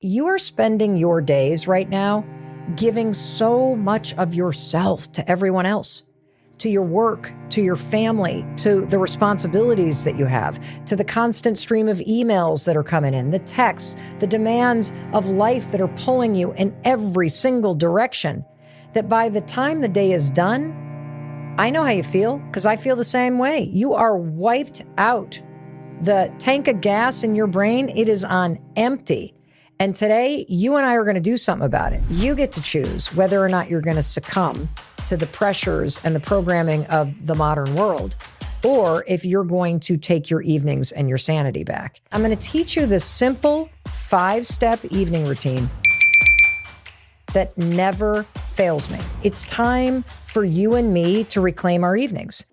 You are spending your days right now giving so much of yourself to everyone else, to your work, to your family, to the responsibilities that you have, to the constant stream of emails that are coming in, the texts, the demands of life that are pulling you in every single direction, that by the time the day is done, I know how you feel because I feel the same way. You are wiped out. The tank of gas in your brain, it is on empty. And today, you and I are going to do something about it. You get to choose whether or not you're going to succumb to the pressures and the programming of the modern world, or if you're going to take your evenings and your sanity back. I'm going to teach you this simple 5-step evening routine that never fails me. It's time for you and me to reclaim our evenings.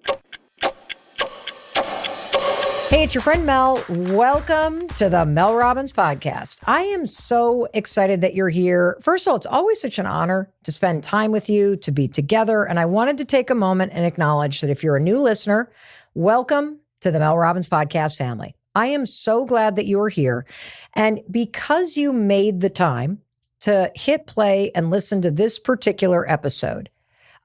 Hey, it's your friend Mel. Welcome to the Mel Robbins podcast. I am so excited that you're here. First of all, it's always such an honor to spend time with you, to be together. And I wanted to take a moment and acknowledge that if you're a new listener, welcome to the Mel Robbins podcast family. I am so glad that you are here. And because you made the time to hit play and listen to this particular episode,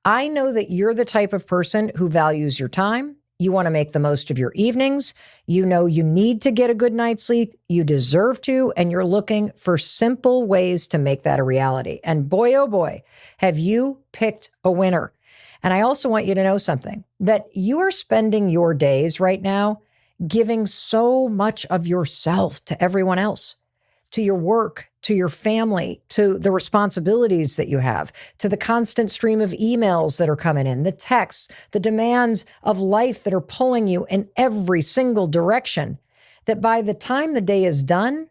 I know that you're the type of person who values your time. You want to make the most of your evenings. You know you need to get a good night's sleep. You deserve to, and you're looking for simple ways to make that a reality. And boy, oh boy, have you picked a winner. And I also want you to know something, that you are spending your days right now giving so much of yourself to everyone else, to your work, to your family, to the responsibilities that you have, to the constant stream of emails that are coming in, the texts, the demands of life that are pulling you in every single direction, that by the time the day is done,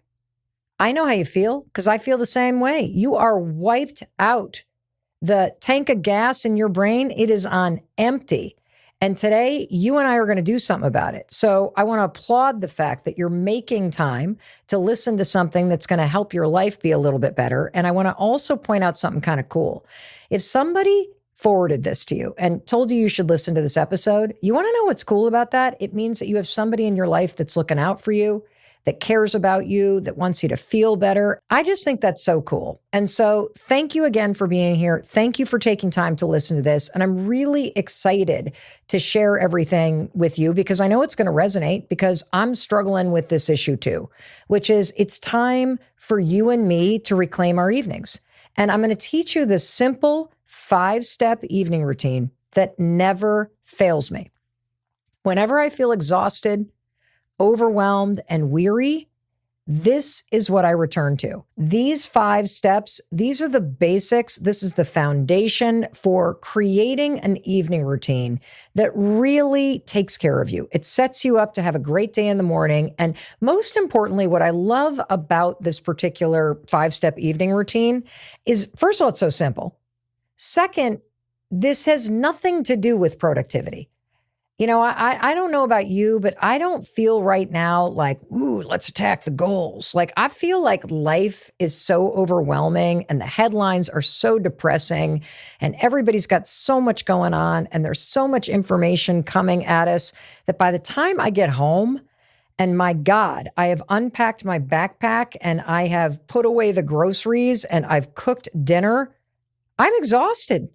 I know how you feel because I feel the same way. You are wiped out. The tank of gas in your brain, it is on empty. And today, you and I are going to do something about it. So I want to applaud the fact that you're making time to listen to something that's going to help your life be a little bit better. And I want to also point out something kind of cool. If somebody forwarded this to you and told you should listen to this episode, you want to know what's cool about that? It means that you have somebody in your life that's looking out for you, that cares about you, that wants you to feel better. I just think that's so cool. And so thank you again for being here. Thank you for taking time to listen to this. And I'm really excited to share everything with you because I know it's going to resonate because I'm struggling with this issue too, which is it's time for you and me to reclaim our evenings. And I'm going to teach you this simple 5-step evening routine that never fails me. Whenever I feel exhausted, overwhelmed, and weary, this is what I return to. These 5 steps, these are the basics. This is the foundation for creating an evening routine that really takes care of you. It sets you up to have a great day in the morning. And most importantly, what I love about this particular 5-step evening routine is, first of all, it's so simple. Second, this has nothing to do with productivity. You know, I don't know about you, but I don't feel right now like, ooh, let's attack the goals. Like, I feel like life is so overwhelming and the headlines are so depressing and everybody's got so much going on and there's so much information coming at us that by the time I get home, and my God, I have unpacked my backpack and I have put away the groceries and I've cooked dinner, I'm exhausted.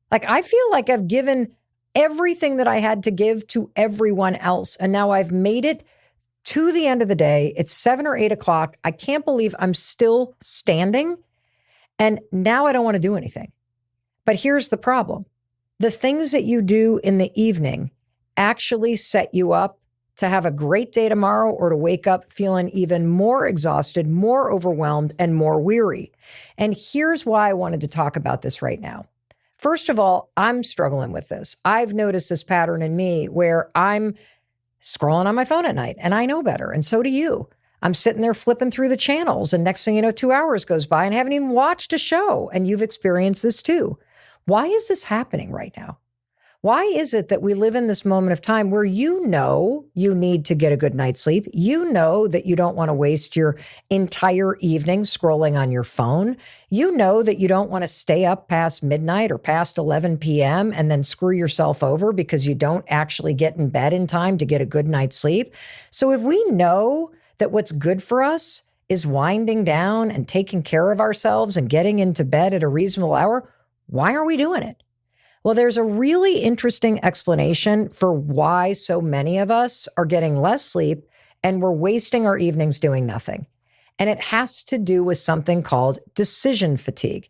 Like, I feel like I've given everything that I had to give to everyone else. And now I've made it to the end of the day. It's 7 or 8 o'clock. I can't believe I'm still standing. And now I don't want to do anything. But here's the problem. The things that you do in the evening actually set you up to have a great day tomorrow or to wake up feeling even more exhausted, more overwhelmed, and more weary. And here's why I wanted to talk about this right now. First of all, I'm struggling with this. I've noticed this pattern in me where I'm scrolling on my phone at night and I know better. And so do you. I'm sitting there flipping through the channels and next thing you know, 2 hours goes by and haven't even watched a show. And you've experienced this too. Why is this happening right now? Why is it that we live in this moment of time where you know you need to get a good night's sleep? You know that you don't want to waste your entire evening scrolling on your phone. You know that you don't want to stay up past midnight or past 11 p.m. and then screw yourself over because you don't actually get in bed in time to get a good night's sleep. So if we know that what's good for us is winding down and taking care of ourselves and getting into bed at a reasonable hour, why are we doing it? Well, there's a really interesting explanation for why so many of us are getting less sleep and we're wasting our evenings doing nothing. And it has to do with something called decision fatigue.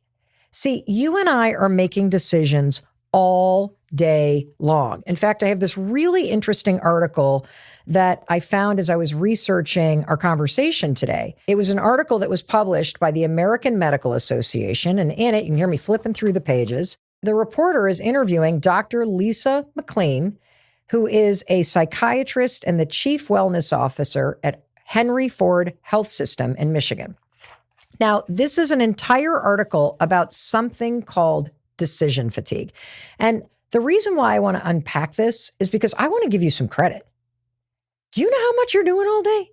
See, you and I are making decisions all day long. In fact, I have this really interesting article that I found as I was researching our conversation today. It was an article that was published by the American Medical Association, and in it, you can hear me flipping through the pages. The reporter is interviewing Dr. Lisa McLean, who is a psychiatrist and the chief wellness officer at Henry Ford Health System in Michigan. Now, this is an entire article about something called decision fatigue. And the reason why I want to unpack this is because I want to give you some credit. Do you know how much you're doing all day?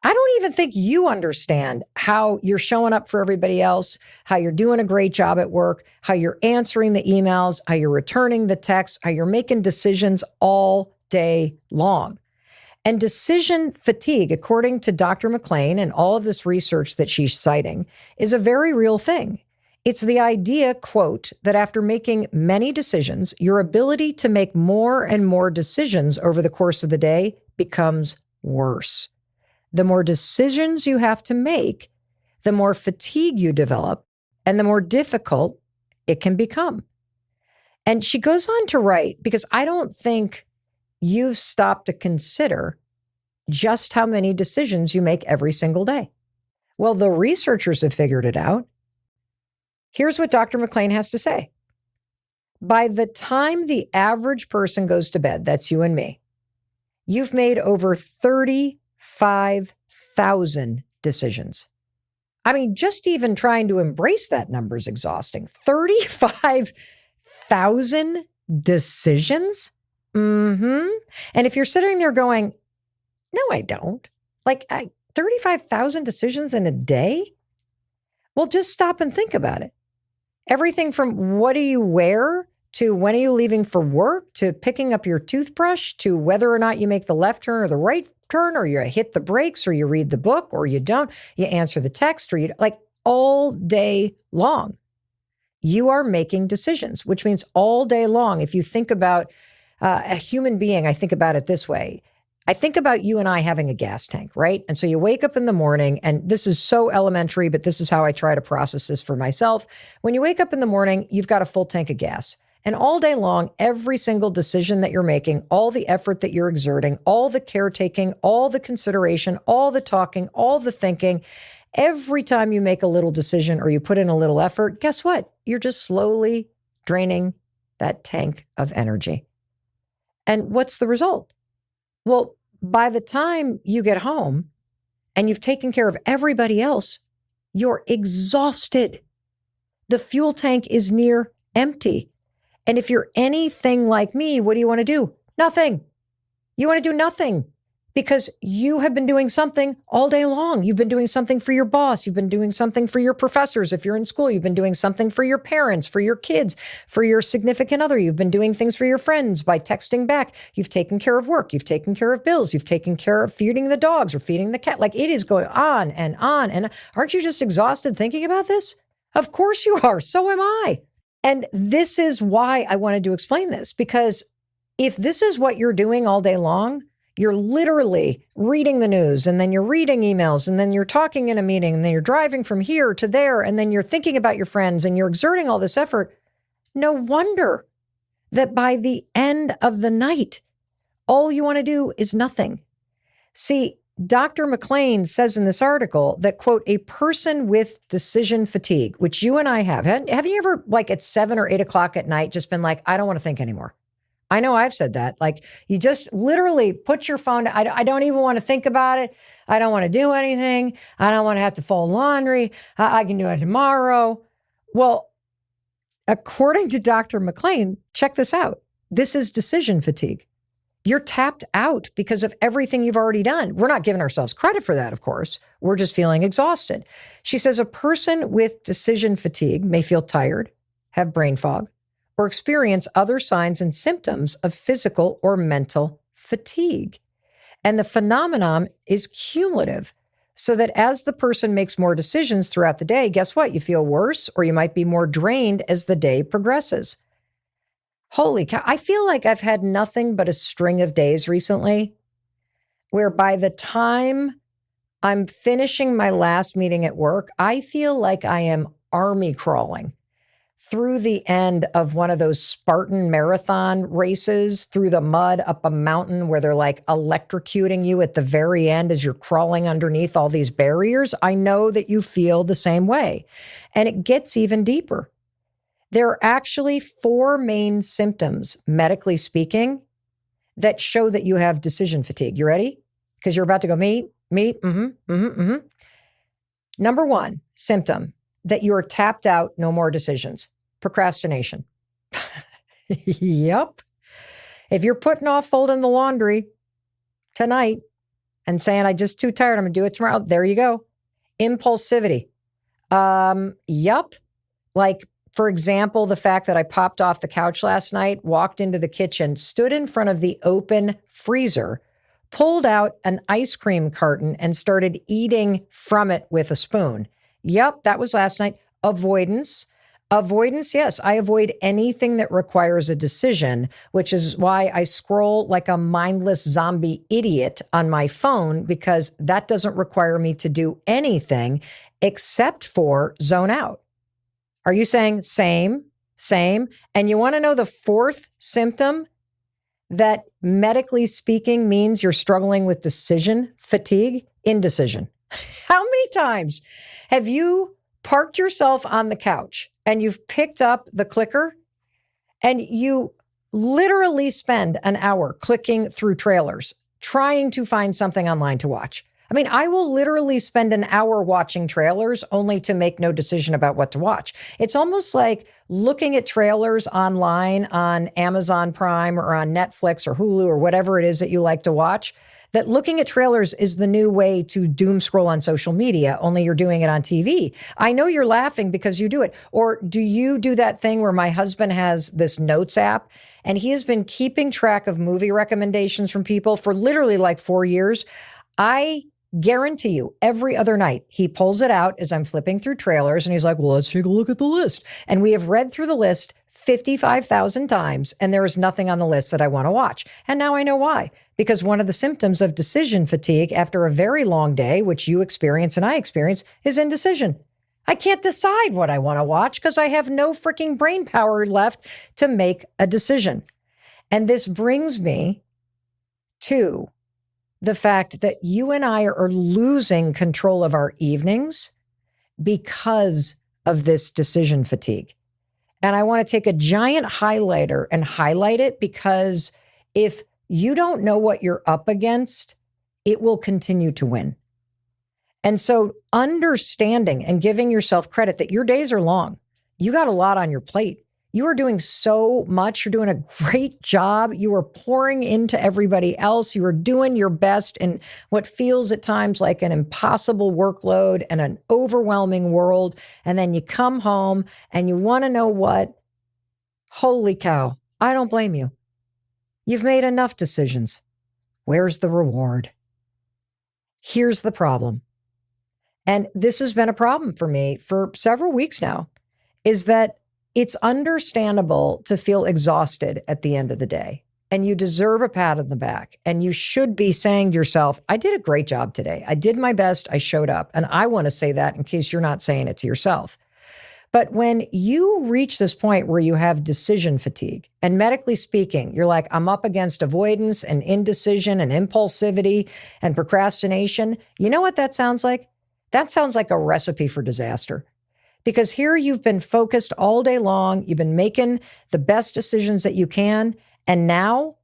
I don't even think you understand how you're showing up for everybody else, how you're doing a great job at work, how you're answering the emails, how you're returning the texts, how you're making decisions all day long. And decision fatigue, according to Dr. McLean and all of this research that she's citing, is a very real thing. It's the idea, quote, that after making many decisions, your ability to make more and more decisions over the course of the day becomes worse. The more decisions you have to make, the more fatigue you develop, and the more difficult it can become. And she goes on to write, because I don't think you've stopped to consider just how many decisions you make every single day. Well, the researchers have figured it out. Here's what Dr. McLean has to say. By the time the average person goes to bed, that's you and me, you've made over 35,000 decisions. I mean, just even trying to embrace that number is exhausting. 35,000 decisions? And if you're sitting there going, no, I don't. 35,000 decisions in a day? Well, just stop and think about it. Everything from what do you wear to when are you leaving for work to picking up your toothbrush to whether or not you make the left turn or the right turn or you hit the brakes or you read the book or you don't, you answer the text or you all day long. You are making decisions, which means all day long. If you think about a human being, I think about it this way. I think about you and I having a gas tank, right? And so you wake up in the morning, and this is so elementary, but this is how I try to process this for myself. When you wake up in the morning, you've got a full tank of gas. And all day long, every single decision that you're making, all the effort that you're exerting, all the caretaking, all the consideration, all the talking, all the thinking, every time you make a little decision or you put in a little effort, guess what? You're just slowly draining that tank of energy. And what's the result? Well, by the time you get home and you've taken care of everybody else, you're exhausted. The fuel tank is near empty. And if you're anything like me, what do you want to do? Nothing. You want to do nothing because you have been doing something all day long. You've been doing something for your boss. You've been doing something for your professors. If you're in school, you've been doing something for your parents, for your kids, for your significant other. You've been doing things for your friends by texting back. You've taken care of work. You've taken care of bills. You've taken care of feeding the dogs or feeding the cat. It is going on and on. And aren't you just exhausted thinking about this? Of course you are. So am I. And this is why I wanted to explain this, because if this is what you're doing all day long, you're literally reading the news and then you're reading emails and then you're talking in a meeting and then you're driving from here to there and then you're thinking about your friends and you're exerting all this effort. No wonder that by the end of the night, all you want to do is nothing. See, Dr. McLean says in this article that, quote, a person with decision fatigue, which you and I have. Have you ever, at 7 or 8 o'clock at night, just been like, I don't want to think anymore? I know I've said that. You just literally put your phone, I don't even want to think about it. I don't want to do anything. I don't want to have to fold laundry. I can do it tomorrow. Well, according to Dr. McLean, check this out. This is decision fatigue. You're tapped out because of everything you've already done. We're not giving ourselves credit for that, of course. We're just feeling exhausted. She says a person with decision fatigue may feel tired, have brain fog, or experience other signs and symptoms of physical or mental fatigue. And the phenomenon is cumulative. So that as the person makes more decisions throughout the day, guess what? You feel worse, or you might be more drained as the day progresses. Holy cow. I feel like I've had nothing but a string of days recently where by the time I'm finishing my last meeting at work, I feel like I am army crawling through the end of one of those Spartan marathon races through the mud up a mountain where they're like electrocuting you at the very end as you're crawling underneath all these barriers. I know that you feel the same way. And it gets even deeper. There are actually 4 main symptoms, medically speaking, that show that you have decision fatigue. You ready? Because you're about to go, me. Number 1 symptom that you're tapped out, no more decisions. Procrastination. Yep. If you're putting off folding the laundry tonight and saying, I'm just too tired, I'm going to do it tomorrow, there you go. Impulsivity. Yep. Like, for example, the fact that I popped off the couch last night, walked into the kitchen, stood in front of the open freezer, pulled out an ice cream carton and started eating from it with a spoon. Yep, that was last night. Avoidance, yes. I avoid anything that requires a decision, which is why I scroll like a mindless zombie idiot on my phone, because that doesn't require me to do anything except for zone out. Are you saying same? And you want to know the 4th symptom that medically speaking means you're struggling with decision fatigue? Indecision. How many times have you parked yourself on the couch and you've picked up the clicker and you literally spend an hour clicking through trailers, trying to find something online to watch? I mean, I will literally spend an hour watching trailers only to make no decision about what to watch. It's almost like looking at trailers online on Amazon Prime or on Netflix or Hulu or whatever it is that you like to watch, that looking at trailers is the new way to doom scroll on social media, only you're doing it on TV. I know you're laughing because you do it. Or do you do that thing where my husband has this notes app and he has been keeping track of movie recommendations from people for literally like 4 years? I guarantee you, every other night, he pulls it out as I'm flipping through trailers and he's like, well, let's take a look at the list. And we have read through the list 55,000 times and there is nothing on the list that I want to watch. And now I know why. Because one of the symptoms of decision fatigue after a very long day, which you experience and I experience, is indecision. I can't decide what I want to watch because I have no freaking brain power left to make a decision. And this brings me to the fact that you and I are losing control of our evenings because of this decision fatigue. And I want to take a giant highlighter and highlight it, because if you don't know what you're up against, it will continue to win. And so understanding and giving yourself credit that your days are long, you got a lot on your plate. You are doing so much. You're doing a great job. You are pouring into everybody else. You are doing your best in what feels at times like an impossible workload and an overwhelming world. And then you come home and you want to know what? Holy cow. I don't blame you. You've made enough decisions. Where's the reward? Here's the problem. And this has been a problem for me for several weeks now, is that it's understandable to feel exhausted at the end of the day, and you deserve a pat on the back, and you should be saying to yourself, I did a great job today. I did my best. I showed up. And I want to say that in case you're not saying it to yourself. But when you reach this point where you have decision fatigue, and medically speaking, you're like, I'm up against avoidance and indecision and impulsivity and procrastination, you know what that sounds like? That sounds like a recipe for disaster. Because here you've been focused all day long. You've been making the best decisions that you can. And now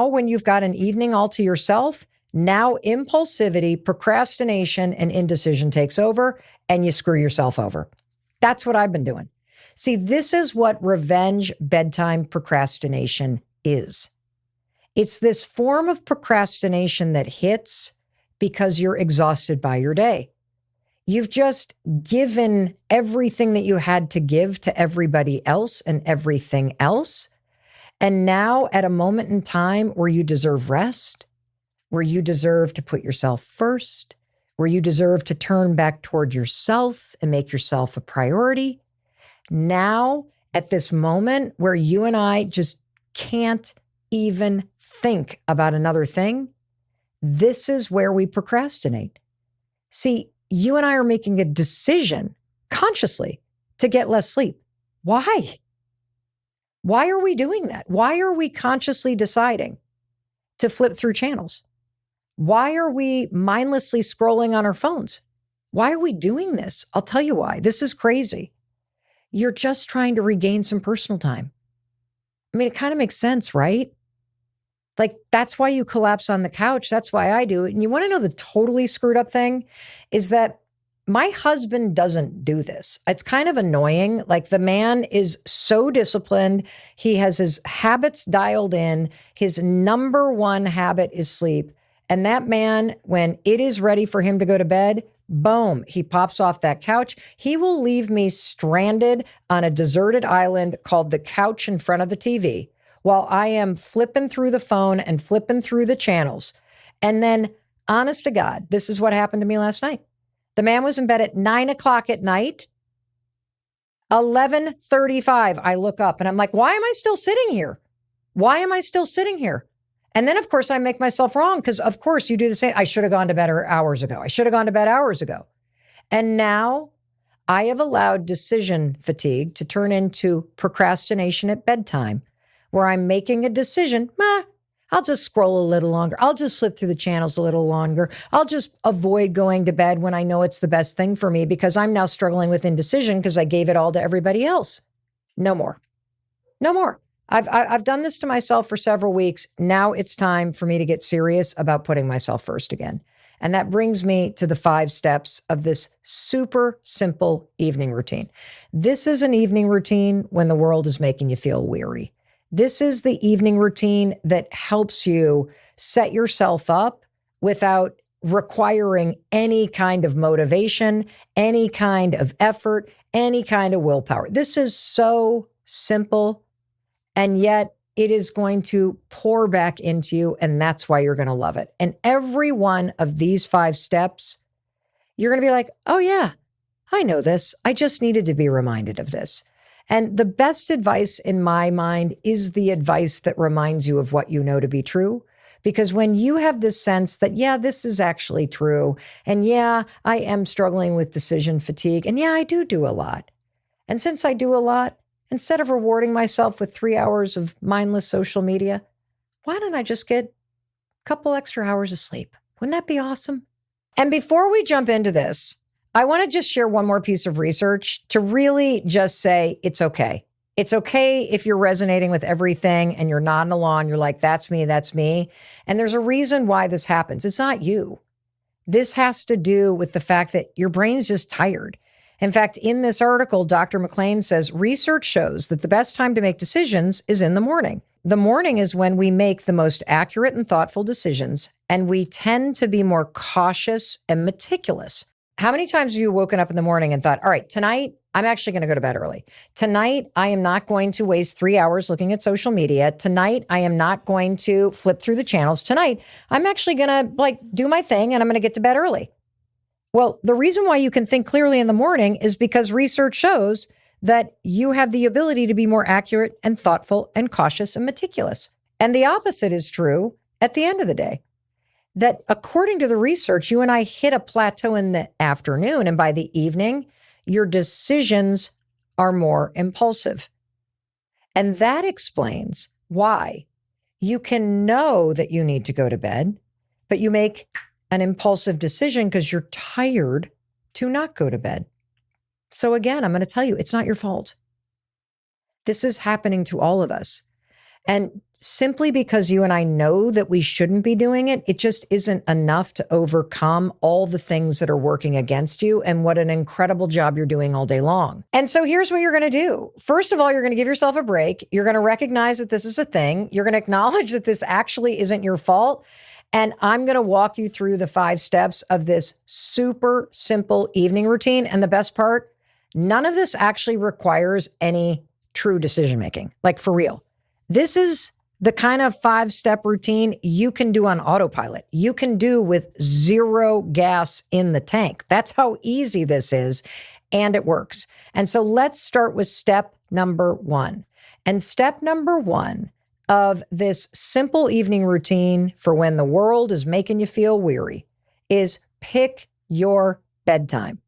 when you've got an evening all to yourself, now impulsivity, procrastination, and indecision takes over and you screw yourself over. That's what I've been doing. See, this is what revenge bedtime procrastination is. It's this form of procrastination that hits because you're exhausted by your day. You've just given everything that you had to give to everybody else and everything else. And now at a moment in time where you deserve rest, where you deserve to put yourself first, where you deserve to turn back toward yourself and make yourself a priority. Now, at this moment where you and I just can't even think about another thing, this is where we procrastinate. See, you and I are making a decision consciously to get less sleep. Why? Why are we doing that? Why are we consciously deciding to flip through channels? Why are we mindlessly scrolling on our phones? Why are we doing this? I'll tell you why. This is crazy. You're just trying to regain some personal time. I mean, it kind of makes sense, right? Like, that's why you collapse on the couch. That's why I do it. And you want to know the totally screwed up thing is that my husband doesn't do this. It's kind of annoying. Like, the man is so disciplined. He has his habits dialed in. His number one habit is sleep. And that man, when it is ready for him to go to bed, boom, he pops off that couch. He will leave me stranded on a deserted island called the couch in front of the TV while I am flipping through the phone and flipping through the channels. And then, honest to God, this is what happened to me last night. The man was in bed at 9:00 at night. 11:35, I look up and I'm like, why am I still sitting here? Why am I still sitting here? And then, of course, I make myself wrong because, of course, you do the same. I should have gone to bed hours ago. I should have gone to bed hours ago. And now I have allowed decision fatigue to turn into procrastination at bedtime, where I'm making a decision. I'll just scroll a little longer. I'll just flip through the channels a little longer. I'll just avoid going to bed when I know it's the best thing for me because I'm now struggling with indecision because I gave it all to everybody else. No more. No more. I've done this to myself for several weeks. Now it's time for me to get serious about putting myself first again. And that brings me to the 5 steps of this super simple evening routine. This is an evening routine when the world is making you feel weary. This is the evening routine that helps you set yourself up without requiring any kind of motivation, any kind of effort, any kind of willpower. This is so simple. And yet it is going to pour back into you, and that's why you're going to love it. And every one of these 5 steps, you're going to be like, oh yeah, I know this. I just needed to be reminded of this. And the best advice in my mind is the advice that reminds you of what you know to be true. Because when you have this sense that, yeah, this is actually true, and yeah, I am struggling with decision fatigue, and yeah, I do a lot. And since I do a lot, instead of rewarding myself with 3 hours of mindless social media, why don't I just get a couple extra hours of sleep? Wouldn't that be awesome? And before we jump into this, I want to just share one more piece of research to really just say it's okay. It's okay if you're resonating with everything and you're nodding along. You're like, that's me, that's me. And there's a reason why this happens. It's not you. This has to do with the fact that your brain's just tired. In fact, in this article, Dr. McLean says research shows that the best time to make decisions is in the morning. The morning is when we make the most accurate and thoughtful decisions, and we tend to be more cautious and meticulous. How many times have you woken up in the morning and thought, all right, tonight, I'm actually going to go to bed early. Tonight, I am not going to waste 3 hours looking at social media. Tonight, I am not going to flip through the channels. Tonight, I'm actually going to do my thing and I'm going to get to bed early. Well, the reason why you can think clearly in the morning is because research shows that you have the ability to be more accurate and thoughtful and cautious and meticulous. And the opposite is true at the end of the day. That according to the research, you and I hit a plateau in the afternoon, and by the evening, your decisions are more impulsive. And that explains why you can know that you need to go to bed, but you make an impulsive decision because you're tired to not go to bed. So again, I'm going to tell you, it's not your fault. This is happening to all of us. And simply because you and I know that we shouldn't be doing it, it just isn't enough to overcome all the things that are working against you and what an incredible job you're doing all day long. And so here's what you're going to do. First of all, you're going to give yourself a break. You're going to recognize that this is a thing. You're going to acknowledge that this actually isn't your fault. And I'm going to walk you through the 5 steps of this super simple evening routine. And the best part, none of this actually requires any true decision making, like for real. This is The kind of 5-step routine you can do on autopilot. You can do with zero gas in the tank. That's how easy this is, and it works. And so let's start with step number 1. And step number 1 of this simple evening routine for when the world is making you feel weary is pick your bedtime.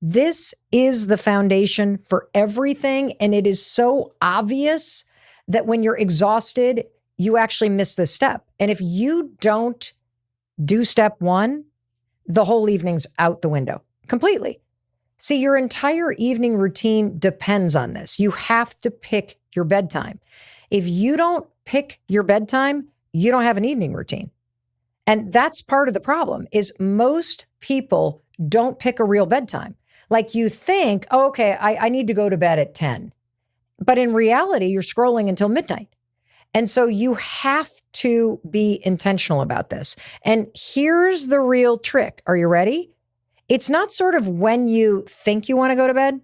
This is the foundation for everything, and it is so obvious that when you're exhausted, you actually miss this step. And if you don't do step 1, the whole evening's out the window completely. See, your entire evening routine depends on this. You have to pick your bedtime. If you don't pick your bedtime, you don't have an evening routine. And that's part of the problem is most people don't pick a real bedtime. Like you think, oh, okay, I need to go to bed at 10. But in reality, you're scrolling until midnight. And so you have to be intentional about this. And here's the real trick. Are you ready? It's not sort of when you think you want to go to bed.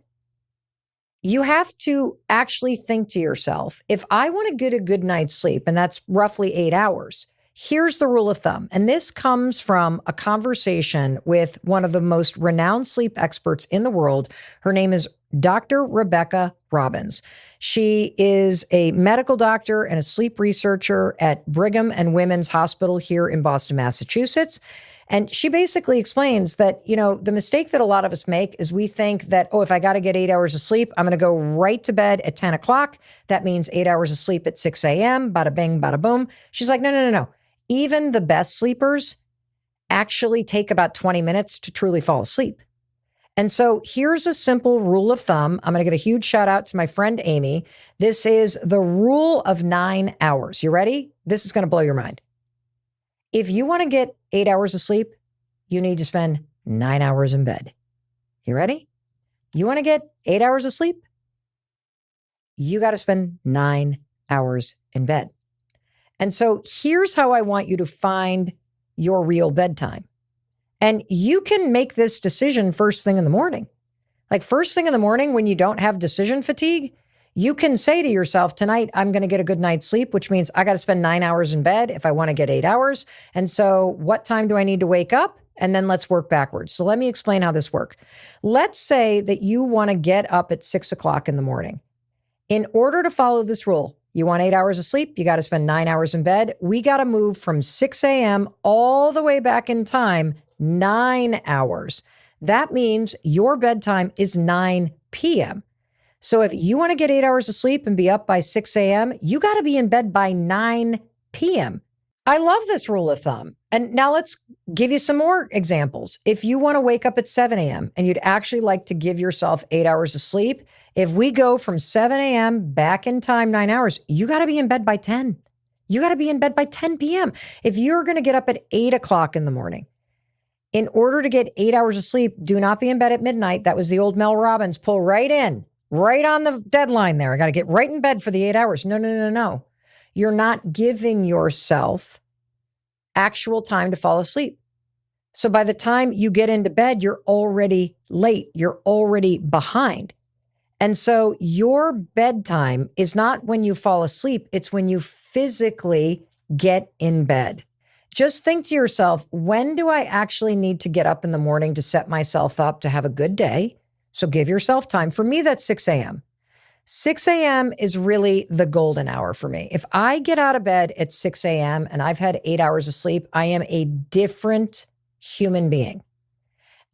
You have to actually think to yourself, if I want to get a good night's sleep, and that's roughly 8 hours, here's the rule of thumb. And this comes from a conversation with one of the most renowned sleep experts in the world. Her name is Dr. Rebecca Robbins. She is a medical doctor and a sleep researcher at Brigham and Women's Hospital here in Boston, Massachusetts. And she basically explains that, the mistake that a lot of us make is we think that, if I got to get 8 hours of sleep, I'm going to go right to bed at 10 o'clock. That means 8 hours of sleep at 6 a.m., bada bing, bada boom. She's like, no. Even the best sleepers actually take about 20 minutes to truly fall asleep. And so here's a simple rule of thumb. I'm going to give a huge shout out to my friend Amy. This is the rule of 9 hours. You ready? This is going to blow your mind. If you want to get 8 hours of sleep, you need to spend 9 hours in bed. You ready? You want to get 8 hours of sleep? You got to spend 9 hours in bed. And so here's how I want you to find your real bedtime. And you can make this decision first thing in the morning. Like first thing in the morning when you don't have decision fatigue, you can say to yourself, tonight, I'm going to get a good night's sleep, which means I got to spend 9 hours in bed if I want to get 8 hours. And so what time do I need to wake up? And then let's work backwards. So let me explain how this works. Let's say that you want to get up at 6 o'clock in the morning. In order to follow this rule, you want 8 hours of sleep, you got to spend 9 hours in bed. We got to move from 6 a.m. all the way back in time, 9 hours. That means your bedtime is 9 p.m. So if you want to get 8 hours of sleep and be up by 6 a.m., you got to be in bed by 9 p.m. I love this rule of thumb. And now let's give you some more examples. If you want to wake up at 7 a.m. and you'd actually like to give yourself 8 hours of sleep, if we go from 7 a.m. back in time 9 hours, you got to be in bed by 10. You got to be in bed by 10 p.m. If you're going to get up at 8 o'clock in the morning, in order to get 8 hours of sleep, do not be in bed at midnight. That was the old Mel Robbins, pull right in, right on the deadline there. I got to get right in bed for the 8 hours. No. You're not giving yourself actual time to fall asleep. So by the time you get into bed, you're already late. You're already behind. And so your bedtime is not when you fall asleep. It's when you physically get in bed. Just think to yourself, when do I actually need to get up in the morning to set myself up to have a good day? So give yourself time. For me, that's 6 a.m. 6 a.m. is really the golden hour for me. If I get out of bed at 6 a.m. and I've had 8 hours of sleep, I am a different human being.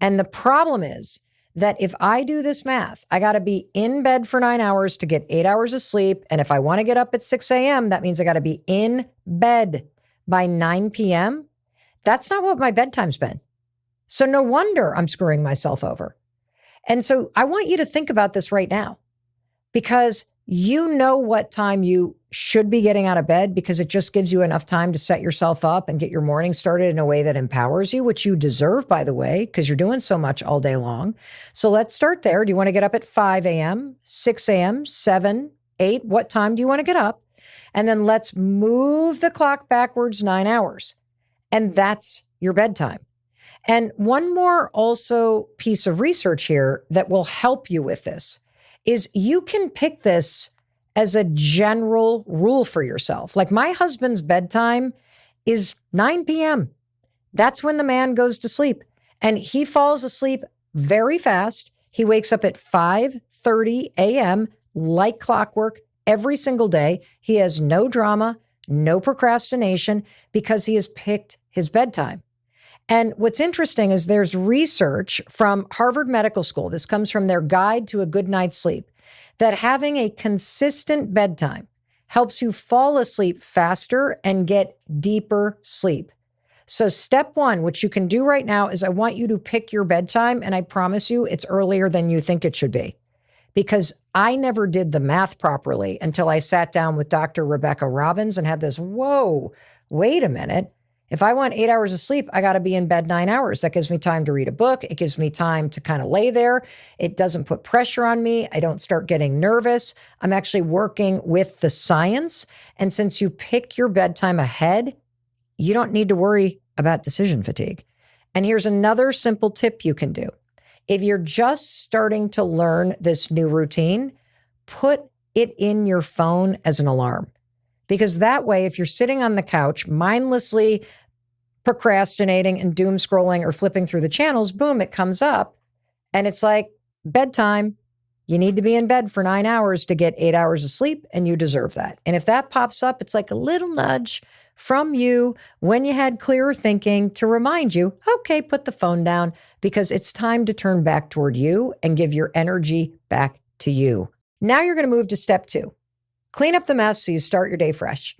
And the problem is that if I do this math, I got to be in bed for 9 hours to get 8 hours of sleep. And if I want to get up at 6 a.m., that means I got to be in bed by 9 p.m. That's not what my bedtime's been. So no wonder I'm screwing myself over. And so I want you to think about this right now, because you know what time you should be getting out of bed, because it just gives you enough time to set yourself up and get your morning started in a way that empowers you, which you deserve, by the way, because you're doing so much all day long. So let's start there. Do you want to get up at 5 a.m., 6 a.m., 7, 8? What time do you want to get up? And then let's move the clock backwards 9 hours. And that's your bedtime. And one more also piece of research here that will help you with this is you can pick this as a general rule for yourself. Like my husband's bedtime is 9 p.m. That's when the man goes to sleep. And he falls asleep very fast. He wakes up at 5:30 a.m. like clockwork every single day. He has no drama, no procrastination because he has picked his bedtime. And what's interesting is there's research from Harvard Medical School. This comes from their Guide to a Good Night's Sleep, that having a consistent bedtime helps you fall asleep faster and get deeper sleep. So step one, which you can do right now, is I want you to pick your bedtime. And I promise you it's earlier than you think it should be, because I never did the math properly until I sat down with Dr. Rebecca Robbins and had this, whoa, wait a minute. If I want 8 hours of sleep, I got to be in bed 9 hours. That gives me time to read a book. It gives me time to kind of lay there. It doesn't put pressure on me. I don't start getting nervous. I'm actually working with the science. And since you pick your bedtime ahead, you don't need to worry about decision fatigue. And here's another simple tip you can do. If you're just starting to learn this new routine, put it in your phone as an alarm. Because that way, if you're sitting on the couch, mindlessly procrastinating and doom scrolling or flipping through the channels, boom, it comes up and it's like bedtime. You need to be in bed for 9 hours to get 8 hours of sleep, and you deserve that. And if that pops up, it's like a little nudge from you when you had clearer thinking to remind you, okay, put the phone down because it's time to turn back toward you and give your energy back to you. Now you're going to move to step 2. Clean up the mess so you start your day fresh.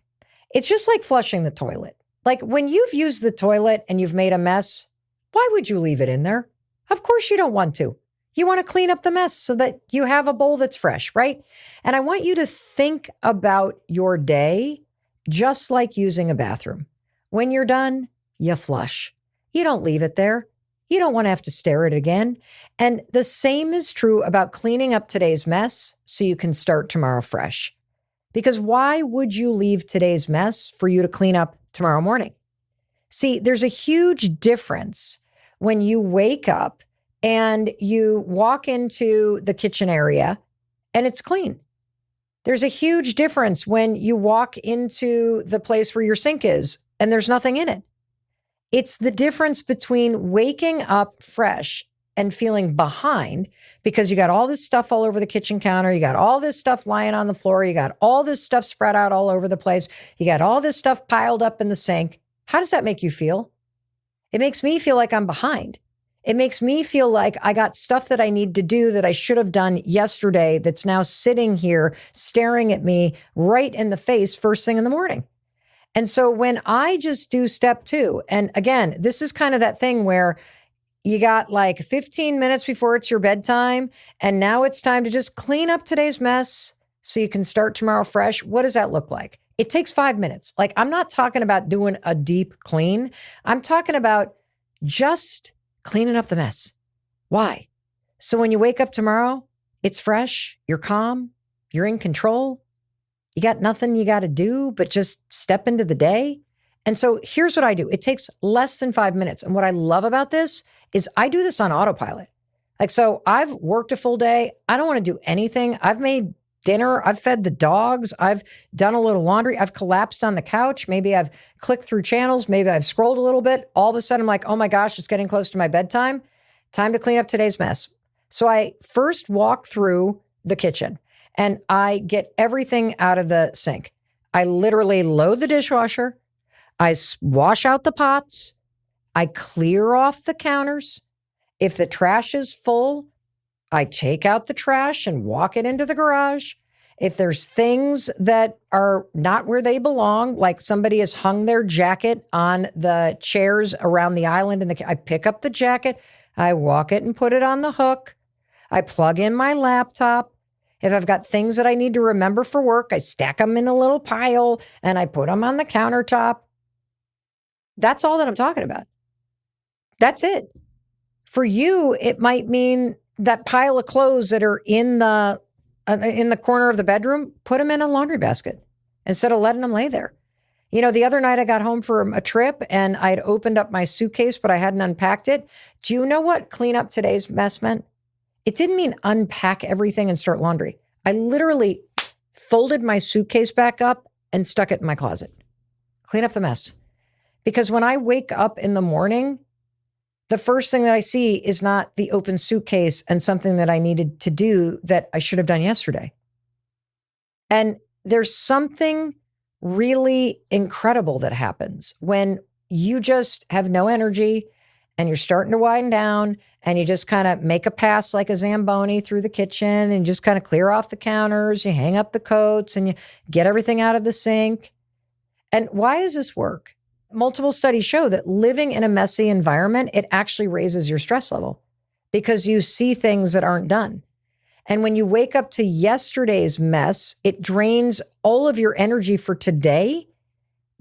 It's just like flushing the toilet. Like when you've used the toilet and you've made a mess, why would you leave it in there? Of course you don't want to. You want to clean up the mess so that you have a bowl that's fresh, right? And I want you to think about your day just like using a bathroom. When you're done, you flush. You don't leave it there. You don't want to have to stare at it again. And the same is true about cleaning up today's mess so you can start tomorrow fresh. Because why would you leave today's mess for you to clean up tomorrow morning? See, there's a huge difference when you wake up and you walk into the kitchen area and it's clean. There's a huge difference when you walk into the place where your sink is and there's nothing in it. It's the difference between waking up fresh and feeling behind because you got all this stuff all over the kitchen counter. You got all this stuff lying on the floor. You got all this stuff spread out all over the place. You got all this stuff piled up in the sink. How does that make you feel? It makes me feel like I'm behind. It makes me feel like I got stuff that I need to do that I should have done yesterday that's now sitting here staring at me right in the face first thing in the morning. And so when I just do step 2, and again, this is kind of that thing where you got like 15 minutes before it's your bedtime, and now it's time to just clean up today's mess so you can start tomorrow fresh. What does that look like? It takes 5 minutes. Like, I'm not talking about doing a deep clean. I'm talking about just cleaning up the mess. Why? So when you wake up tomorrow, it's fresh, you're calm, you're in control. You got nothing you got to do but just step into the day. And so here's what I do. It takes less than 5 minutes. And what I love about this is I do this on autopilot. Like, so I've worked a full day. I don't want to do anything. I've made dinner. I've fed the dogs. I've done a little laundry. I've collapsed on the couch. Maybe I've clicked through channels. Maybe I've scrolled a little bit. All of a sudden I'm like, oh my gosh, it's getting close to my bedtime. Time to clean up today's mess. So I first walk through the kitchen and I get everything out of the sink. I literally load the dishwasher. I wash out the pots. I clear off the counters. If the trash is full, I take out the trash and walk it into the garage. If there's things that are not where they belong, like somebody has hung their jacket on the chairs around the island, I pick up the jacket, I walk it and put it on the hook. I plug in my laptop. If I've got things that I need to remember for work, I stack them in a little pile and I put them on the countertop. That's all that I'm talking about. That's it. For you, it might mean that pile of clothes that are in the corner of the bedroom, put them in a laundry basket instead of letting them lay there. You know, the other night I got home from a trip and I'd opened up my suitcase, but I hadn't unpacked it. Do you know what clean up today's mess meant? It didn't mean unpack everything and start laundry. I literally folded my suitcase back up and stuck it in my closet. Clean up the mess. Because when I wake up in the morning, the first thing that I see is not the open suitcase and something that I needed to do that I should have done yesterday. And there's something really incredible that happens when you just have no energy and you're starting to wind down and you just kind of make a pass like a Zamboni through the kitchen and just kind of clear off the counters, you hang up the coats and you get everything out of the sink. And why does this work? Multiple studies show that living in a messy environment, it actually raises your stress level because you see things that aren't done. And when you wake up to yesterday's mess, it drains all of your energy for today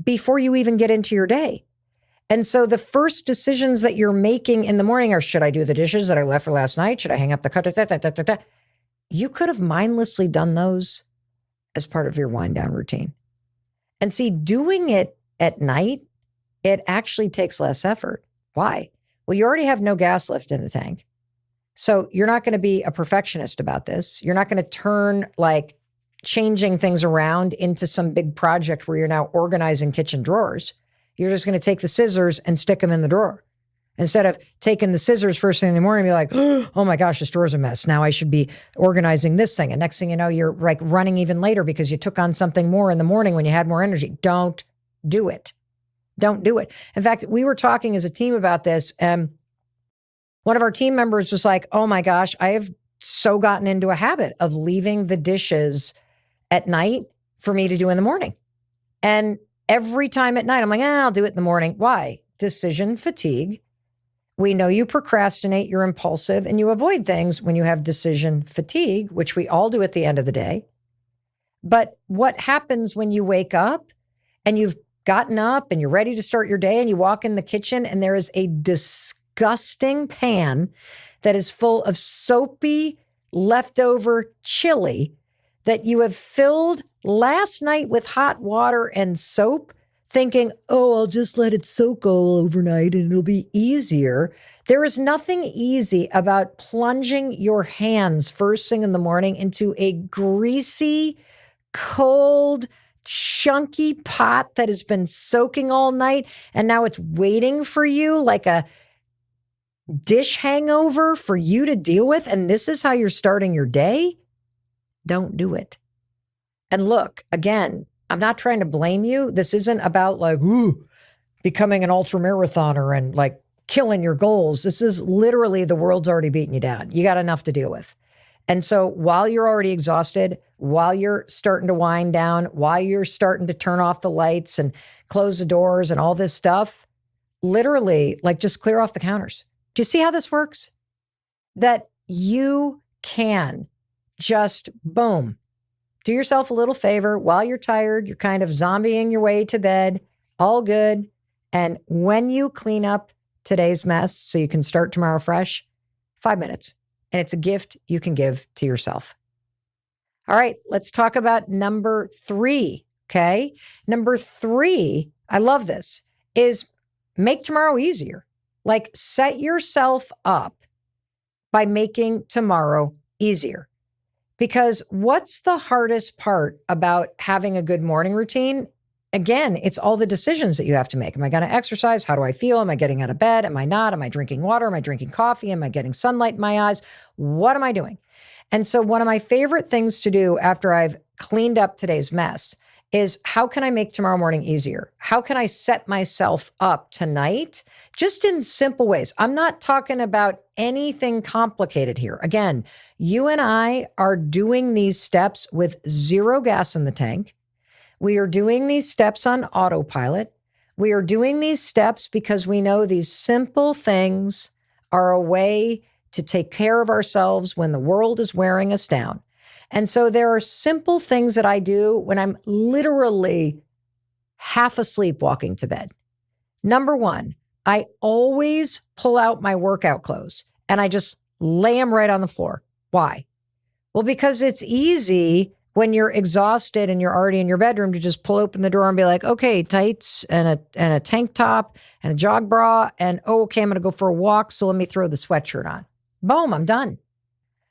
before you even get into your day. And so the first decisions that you're making in the morning are, should I do the dishes that I left for last night? Should I hang up the cut? You could have mindlessly done those as part of your wind down routine. And see, doing it at night, it actually takes less effort. Why? Well, you already have no gas left in the tank. So you're not going to be a perfectionist about this. You're not going to turn like changing things around into some big project where you're now organizing kitchen drawers. You're just going to take the scissors and stick them in the drawer. Instead of taking the scissors first thing in the morning and be like, oh my gosh, this drawer's a mess. Now I should be organizing this thing. And next thing you know, you're like running even later because you took on something more in the morning when you had more energy. Don't do it. Don't do it. In fact, we were talking as a team about this, and one of our team members was like, oh my gosh, I have so gotten into a habit of leaving the dishes at night for me to do in the morning. And every time at night, I'm like, I'll do it in the morning. Why? Decision fatigue. We know you procrastinate, you're impulsive, and you avoid things when you have decision fatigue, which we all do at the end of the day. But what happens when you wake up and you've gotten up and you're ready to start your day and you walk in the kitchen and there is a disgusting pan that is full of soapy leftover chili that you have filled last night with hot water and soap, thinking, oh, I'll just let it soak all overnight and it'll be easier. There is nothing easy about plunging your hands first thing in the morning into a greasy, cold, chunky pot that has been soaking all night, and now it's waiting for you like a dish hangover for you to deal with, and this is how you're starting your day. Don't do it. And look, again, I'm not trying to blame you. This isn't about like, becoming an ultra marathoner and like killing your goals. This is literally the world's already beating you down. You got enough to deal with. And so while you're already exhausted, while you're starting to wind down, while you're starting to turn off the lights and close the doors and all this stuff, literally like just clear off the counters. Do you see how this works? That you can just boom, do yourself a little favor while you're tired, you're kind of zombieing your way to bed, all good. And when you clean up today's mess so you can start tomorrow fresh, 5 minutes. And it's a gift you can give to yourself. All right, let's talk about number 3, okay? Number 3, I love this, is make tomorrow easier. Like set yourself up by making tomorrow easier. Because what's the hardest part about having a good morning routine? Again, it's all the decisions that you have to make. Am I going to exercise? How do I feel? Am I getting out of bed? Am I not? Am I drinking water? Am I drinking coffee? Am I getting sunlight in my eyes? What am I doing? And so one of my favorite things to do after I've cleaned up today's mess is how can I make tomorrow morning easier? How can I set myself up tonight just in simple ways? I'm not talking about anything complicated here. Again, you and I are doing these steps with zero gas in the tank. We are doing these steps on autopilot. We are doing these steps because we know these simple things are a way to take care of ourselves when the world is wearing us down. And so there are simple things that I do when I'm literally half asleep walking to bed. Number 1, I always pull out my workout clothes and I just lay them right on the floor. Why? Well, because it's easy when you're exhausted and you're already in your bedroom to just pull open the door and be like, okay, tights and a tank top and a jog bra. And okay, I'm going to go for a walk. So let me throw the sweatshirt on. Boom, I'm done.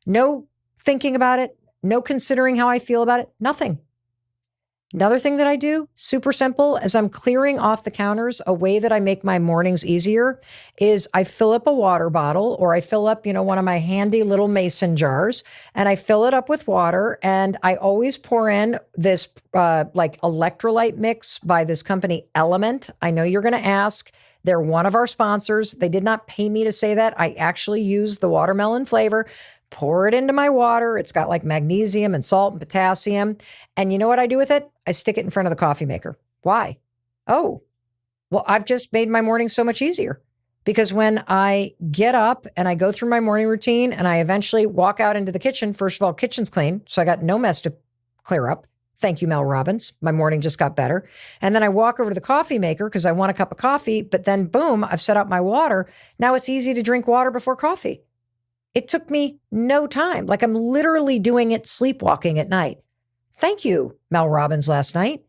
No thinking about it. No considering how I feel about it. Nothing. Another thing that I do, super simple, as I'm clearing off the counters, a way that I make my mornings easier is I fill up a water bottle or I fill up, one of my handy little mason jars and I fill it up with water. And I always pour in this like electrolyte mix by this company, Element. I know you're going to ask. They're one of our sponsors. They did not pay me to say that. I actually use the watermelon flavor. Pour it into my water. It's got like magnesium and salt and potassium. And you know what I do with it? I stick it in front of the coffee maker. Why? Oh, well, I've just made my morning so much easier because when I get up and I go through my morning routine and I eventually walk out into the kitchen, first of all, kitchen's clean. So I got no mess to clear up. Thank you, Mel Robbins. My morning just got better. And then I walk over to the coffee maker because I want a cup of coffee, but then boom, I've set up my water. Now it's easy to drink water before coffee. It took me no time. Like I'm literally doing it sleepwalking at night. Thank you, Mel Robbins last night.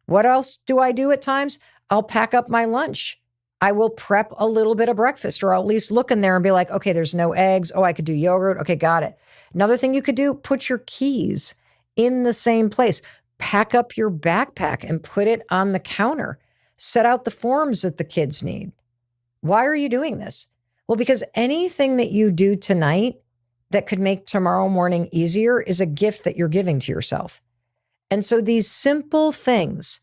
What else do I do at times? I'll pack up my lunch. I will prep a little bit of breakfast, or I'll at least look in there and be like, okay, there's no eggs. Oh, I could do yogurt. Okay, got it. Another thing you could do, put your keys in the same place. Pack up your backpack and put it on the counter. Set out the forms that the kids need. Why are you doing this? Well, because anything that you do tonight that could make tomorrow morning easier is a gift that you're giving to yourself. And so these simple things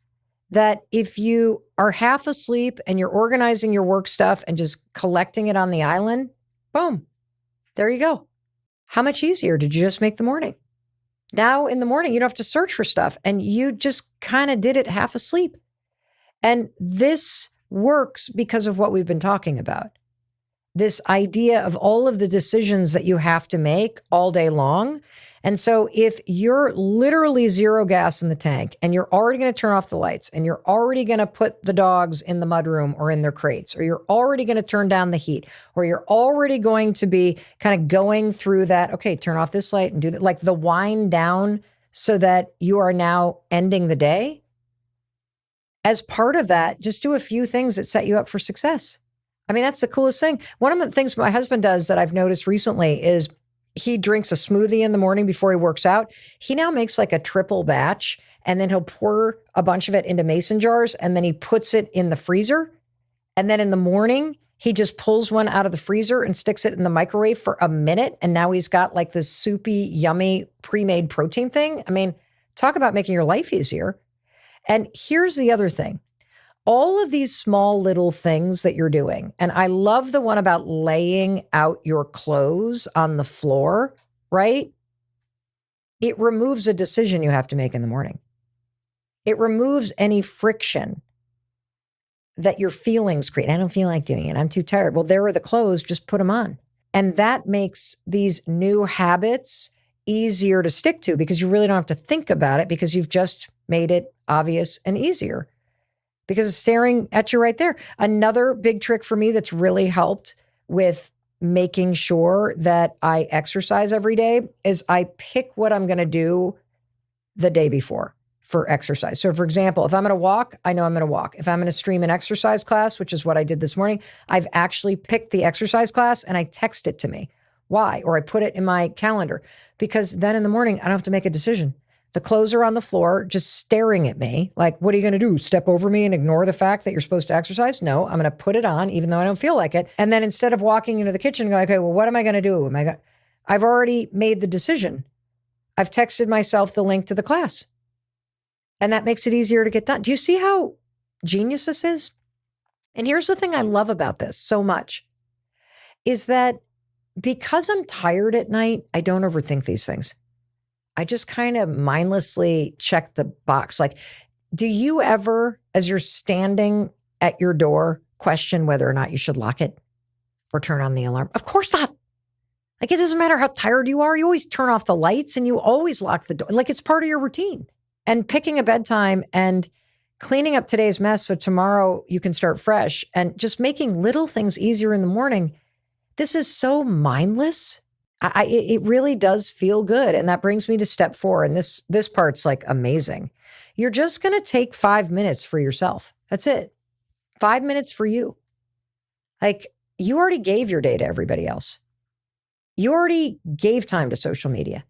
that if you are half asleep and you're organizing your work stuff and just collecting it on the island, boom, there you go. How much easier did you just make the morning? Now in the morning, you don't have to search for stuff and you just kind of did it half asleep. And this works because of what we've been talking about. This idea of all of the decisions that you have to make all day long. And so if you're literally zero gas in the tank and you're already going to turn off the lights and you're already going to put the dogs in the mudroom or in their crates, or you're already going to turn down the heat, or you're already going to be kind of going through that, okay, turn off this light and do that, like the wind down so that you are now ending the day. As part of that, just do a few things that set you up for success. I mean, that's the coolest thing. One of the things my husband does that I've noticed recently is he drinks a smoothie in the morning before he works out. He now makes like a triple batch and then he'll pour a bunch of it into mason jars and then he puts it in the freezer. And then in the morning, he just pulls one out of the freezer and sticks it in the microwave for a minute. And now he's got like this soupy, yummy, pre-made protein thing. I mean, talk about making your life easier. And here's the other thing. All of these small little things that you're doing, and I love the one about laying out your clothes on the floor, right? It removes a decision you have to make in the morning. It removes any friction that your feelings create. I don't feel like doing it. I'm too tired. Well, there are the clothes. Just put them on. And that makes these new habits easier to stick to because you really don't have to think about it because you've just made it obvious and easier. Because it's staring at you right there. Another big trick for me that's really helped with making sure that I exercise every day is I pick what I'm going to do the day before for exercise. So for example, if I'm going to walk, I know I'm going to walk. If I'm going to stream an exercise class, which is what I did this morning, I've actually picked the exercise class and I text it to me. Why? Or I put it in my calendar because then in the morning, I don't have to make a decision. The clothes are on the floor, just staring at me. Like, what are you going to do? Step over me and ignore the fact that you're supposed to exercise? No, I'm going to put it on, even though I don't feel like it. And then instead of walking into the kitchen and going, okay, well, what am I going to do? I've already made the decision. I've texted myself the link to the class. And that makes it easier to get done. Do you see how genius this is? And here's the thing I love about this so much is that because I'm tired at night, I don't overthink these things. I just kind of mindlessly check the box. Like, do you ever, as you're standing at your door, question whether or not you should lock it or turn on the alarm? Of course not. Like, it doesn't matter how tired you are. You always turn off the lights and you always lock the door. Like, it's part of your routine. And picking a bedtime and cleaning up today's mess so tomorrow you can start fresh and just making little things easier in the morning. This is so mindless. It really does feel good. And that brings me to step 4. And this part's like amazing. You're just going to take 5 minutes for yourself. That's it. 5 minutes for you. Like, you already gave your day to everybody else. You already gave time to social media.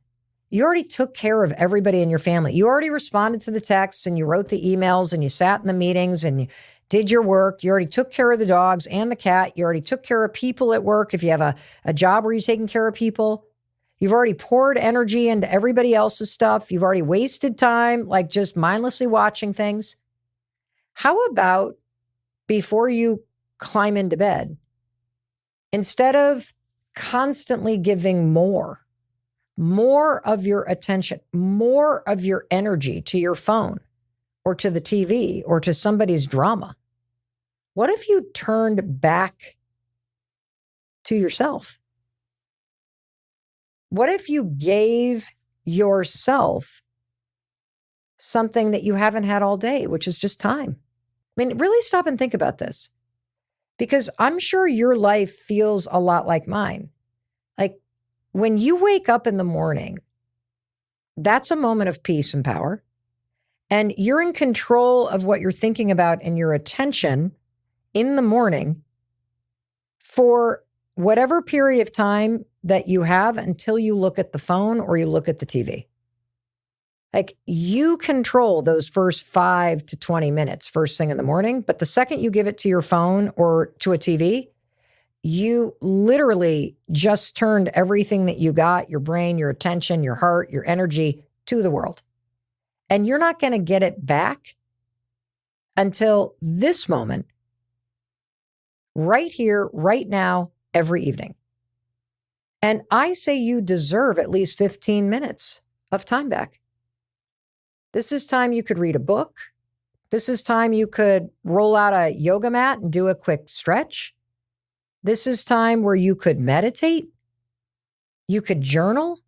You already took care of everybody in your family. You already responded to the texts and you wrote the emails and you sat in the meetings and you did your work. You already took care of the dogs and the cat. You already took care of people at work. If you have a job where you're taking care of people, you've already poured energy into everybody else's stuff. You've already wasted time, like just mindlessly watching things. How about before you climb into bed, instead of constantly giving more of your attention, more of your energy to your phone or to the TV or to somebody's drama, what if you turned back to yourself? What if you gave yourself something that you haven't had all day, which is just time? I mean, really stop and think about this, because I'm sure your life feels a lot like mine. Like when you wake up in the morning, that's a moment of peace and power. And you're in control of what you're thinking about and your attention in the morning for whatever period of time that you have until you look at the phone or you look at the TV. Like you control those first 5 to 20 minutes first thing in the morning. But the second you give it to your phone or to a TV, you literally just turned everything that you got, your brain, your attention, your heart, your energy, to the world. And you're not going to get it back until this moment, right here, right now, every evening. And I say you deserve at least 15 minutes of time back. This is time you could read a book. This is time you could roll out a yoga mat and do a quick stretch. This is time where you could meditate. You could journal.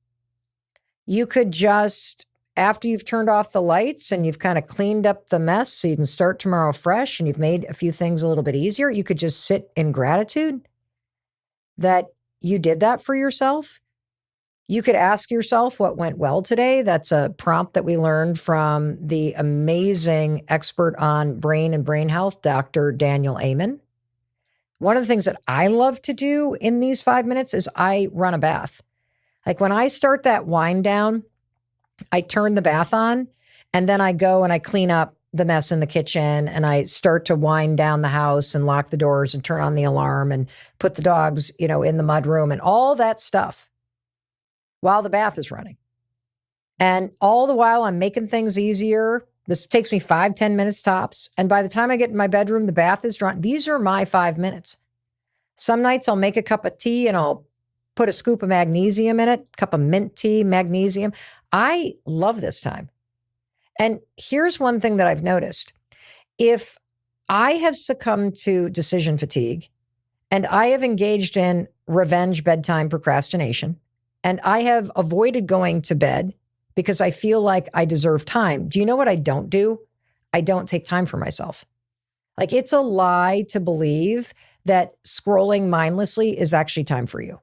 You could just, after you've turned off the lights and you've kind of cleaned up the mess so you can start tomorrow fresh and you've made a few things a little bit easier, you could just sit in gratitude that you did that for yourself. You could ask yourself what went well today. That's a prompt that we learned from the amazing expert on brain and brain health, Dr. Daniel Amen. One of the things that I love to do in these 5 minutes is I run a bath. Like when I start that wind down, I turn the bath on and then I go and I clean up the mess in the kitchen and I start to wind down the house and lock the doors and turn on the alarm and put the dogs, in the mudroom and all that stuff while the bath is running. And all the while I'm making things easier. This takes me 5-10 minutes tops. And by the time I get in my bedroom, the bath is drawn. These are my 5 minutes. Some nights I'll make a cup of tea and I'll put a scoop of magnesium in it, cup of mint tea, magnesium. I love this time. And here's one thing that I've noticed. If I have succumbed to decision fatigue and I have engaged in revenge bedtime procrastination, and I have avoided going to bed because I feel like I deserve time, do you know what I don't do? I don't take time for myself. Like it's a lie to believe that scrolling mindlessly is actually time for you.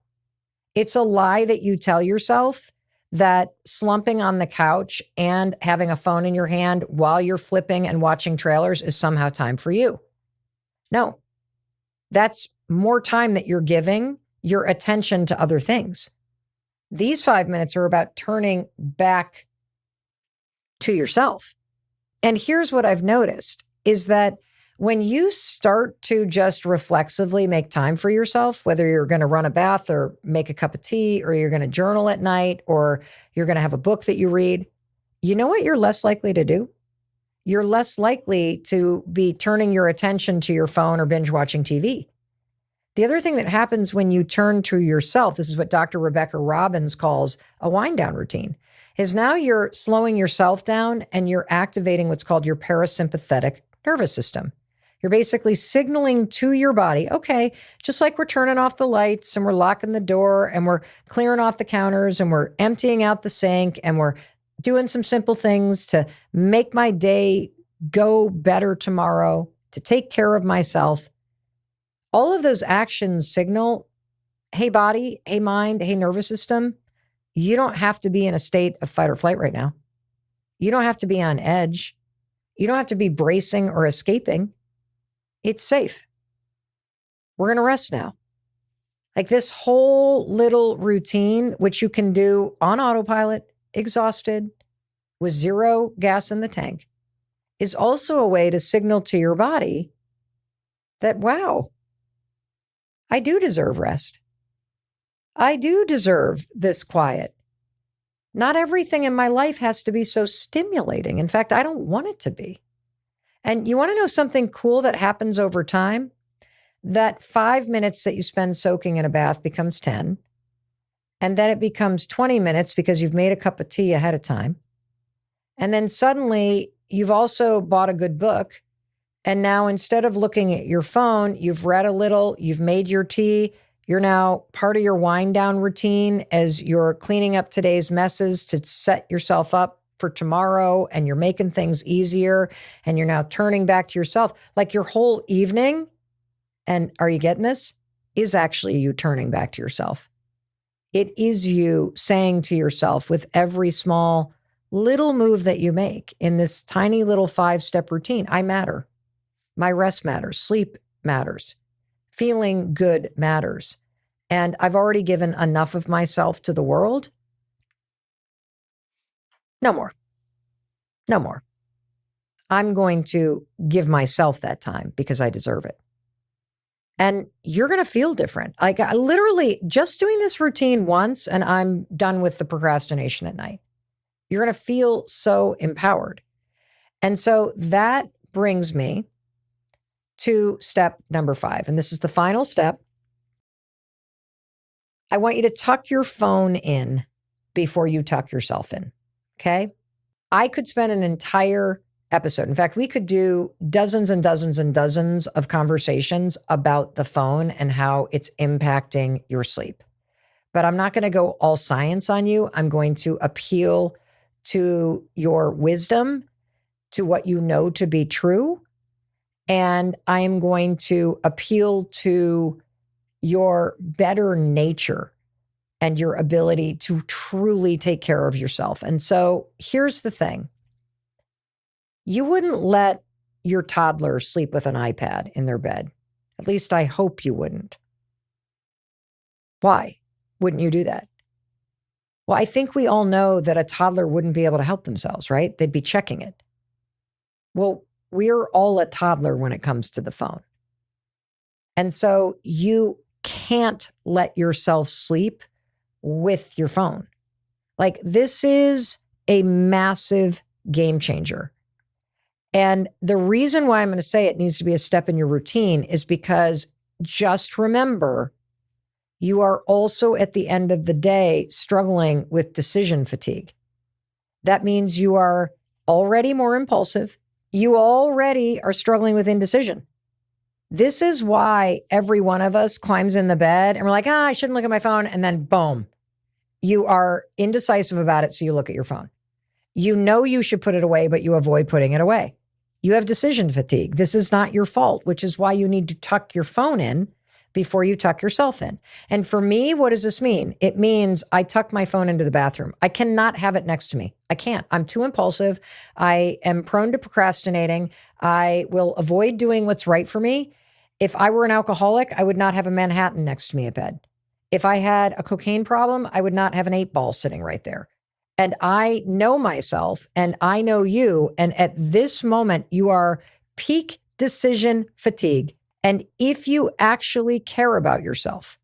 It's a lie that you tell yourself that slumping on the couch and having a phone in your hand while you're flipping and watching trailers is somehow time for you. No, that's more time that you're giving your attention to other things. These 5 minutes are about turning back to yourself. And here's what I've noticed is that when you start to just reflexively make time for yourself, whether you're going to run a bath or make a cup of tea, or you're going to journal at night, or you're going to have a book that you read, you know what you're less likely to do? You're less likely to be turning your attention to your phone or binge watching TV. The other thing that happens when you turn to yourself, this is what Dr. Rebecca Robbins calls a wind down routine, is now you're slowing yourself down and you're activating what's called your parasympathetic nervous system. You're basically signaling to your body, okay, just like we're turning off the lights and we're locking the door and we're clearing off the counters and we're emptying out the sink and we're doing some simple things to make my day go better tomorrow, to take care of myself. All of those actions signal, hey body, hey mind, hey nervous system, you don't have to be in a state of fight or flight right now. You don't have to be on edge. You don't have to be bracing or escaping. It's safe. We're going to rest now. Like this whole little routine, which you can do on autopilot exhausted with zero gas in the tank is also a way to signal to your body that, wow, I do deserve rest. I do deserve this quiet. Not everything in my life has to be so stimulating. In fact, I don't want it to be. And you want to know something cool that happens over time? That 5 minutes that you spend soaking in a bath becomes 10. And then it becomes 20 minutes because you've made a cup of tea ahead of time. And then suddenly you've also bought a good book. And now instead of looking at your phone, you've read a little, you've made your tea. You're now part of your wind down routine as you're cleaning up today's messes to set yourself up for tomorrow. And you're making things easier. And you're now turning back to yourself. Like your whole evening, and are you getting this? Is actually you turning back to yourself. It is you saying to yourself with every small little move that you make in this tiny little 5-step routine, I matter. My rest matters. Sleep matters. Feeling good matters. And I've already given enough of myself to the world. No more. No more. I'm going to give myself that time because I deserve it. And you're going to feel different. Like I literally just doing this routine once and I'm done with the procrastination at night. You're going to feel so empowered. And so that brings me to step number 5. And this is the final step. I want you to tuck your phone in before you tuck yourself in. Okay. I could spend an entire episode. In fact, we could do dozens and dozens and dozens of conversations about the phone and how it's impacting your sleep. But I'm not going to go all science on you. I'm going to appeal to your wisdom, to what you know to be true. And I am going to appeal to your better nature and your ability to truly take care of yourself. And so here's the thing. You wouldn't let your toddler sleep with an iPad in their bed. At least I hope you wouldn't. Why wouldn't you do that? Well, I think we all know that a toddler wouldn't be able to help themselves, right? They'd be checking it. Well, we're all a toddler when it comes to the phone. And so you can't let yourself sleep with your phone. Like this is a massive game changer. And the reason why I'm going to say it needs to be a step in your routine is because just remember, you are also at the end of the day struggling with decision fatigue. That means you are already more impulsive. You already are struggling with indecision. This is why every one of us climbs in the bed and we're like, I shouldn't look at my phone. And then boom, you are indecisive about it. So you look at your phone. You know you should put it away, but you avoid putting it away. You have decision fatigue. This is not your fault, which is why you need to tuck your phone in before you tuck yourself in. And for me, what does this mean? It means I tuck my phone into the bathroom. I cannot have it next to me. I can't. I'm too impulsive. I am prone to procrastinating. I will avoid doing what's right for me. If I were an alcoholic, I would not have a Manhattan next to me at bed. If I had a cocaine problem, I would not have an 8-ball sitting right there. And I know myself and I know you. And at this moment, you are peak decision fatigue. And if you actually care about yourself,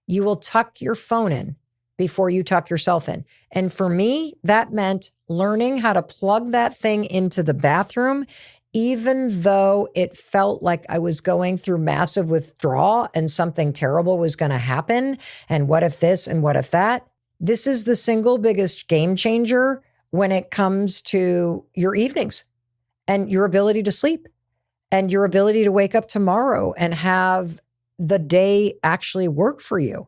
you will tuck your phone in before you tuck yourself in. And for me, that meant learning how to plug that thing into the bathroom, even though it felt like I was going through massive withdrawal and something terrible was going to happen. And what if this and what if that? This is the single biggest game changer when it comes to your evenings and your ability to sleep and your ability to wake up tomorrow and have the day actually work for you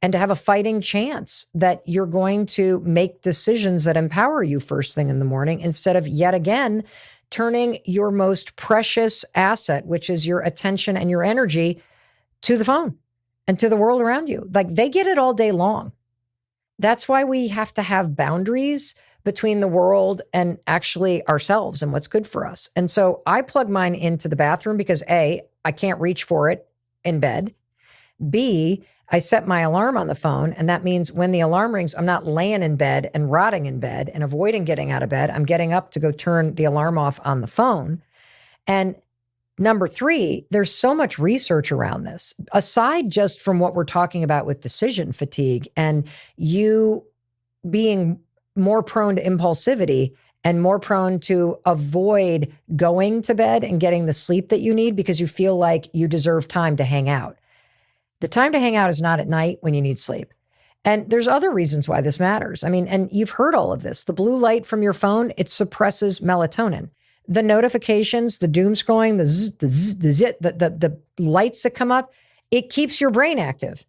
and to have a fighting chance that you're going to make decisions that empower you first thing in the morning instead of yet again turning your most precious asset, which is your attention and your energy, to the phone and to the world around you. Like they get it all day long. That's why we have to have boundaries between the world and actually ourselves and what's good for us. And so I plug mine into the bathroom because A, I can't reach for it in bed. B, I set my alarm on the phone, and that means when the alarm rings, I'm not laying in bed and rotting in bed and avoiding getting out of bed. I'm getting up to go turn the alarm off on the phone. And number three, there's so much research around this. Aside just from what we're talking about with decision fatigue and you being more prone to impulsivity and more prone to avoid going to bed and getting the sleep that you need because you feel like you deserve time to hang out. The time to hang out is not at night when you need sleep. And there's other reasons why this matters. I mean, and you've heard all of this. The blue light from your phone, it suppresses melatonin. The notifications, the doom scrolling, the zzz, the zzz, the zit, the lights that come up, it keeps your brain active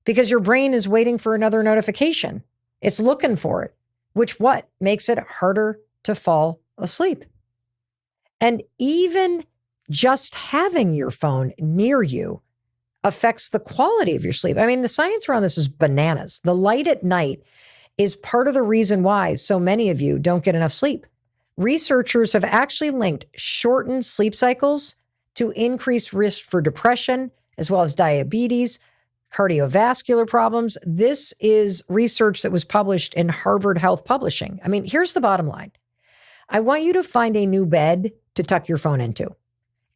because your brain is waiting for another notification. It's looking for it, which what makes it harder to fall asleep. And even just having your phone near you affects the quality of your sleep. I mean, the science around this is bananas. The light at night is part of the reason why so many of you don't get enough sleep. Researchers have actually linked shortened sleep cycles to increased risk for depression, as well as diabetes, cardiovascular problems. This is research that was published in Harvard Health Publishing. I mean, here's the bottom line. I want you to find a new bed to tuck your phone into,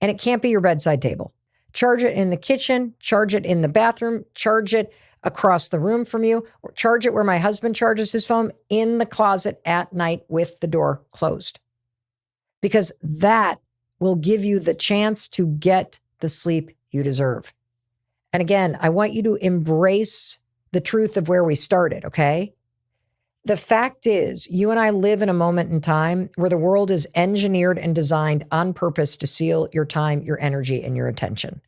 and it can't be your bedside table. Charge it in the kitchen, charge it in the bathroom, charge it across the room from you, or charge it where my husband charges his phone, in the closet at night with the door closed. Because that will give you the chance to get the sleep you deserve. And again, I want you to embrace the truth of where we started, okay? The fact is, you and I live in a moment in time where the world is engineered and designed on purpose to steal your time, your energy, and your attention.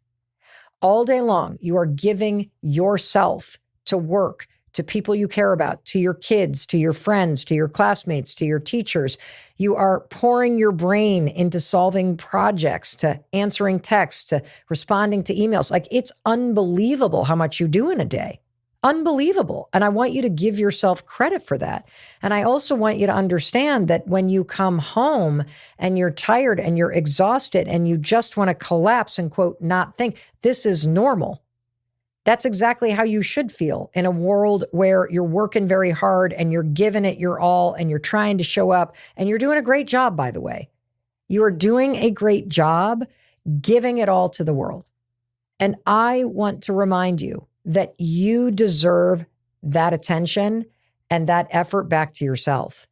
All day long, you are giving yourself to work, to people you care about, to your kids, to your friends, to your classmates, to your teachers. You are pouring your brain into solving projects, to answering texts, to responding to emails. Like, it's unbelievable how much you do in a day. Unbelievable. And I want you to give yourself credit for that. And I also want you to understand that when you come home and you're tired and you're exhausted and you just want to collapse and, quote, not think, this is normal. That's exactly how you should feel in a world where you're working very hard and you're giving it your all and you're trying to show up, and you're doing a great job, by the way. You are doing a great job giving it all to the world. And I want to remind you that you deserve that attention and that effort back to yourself.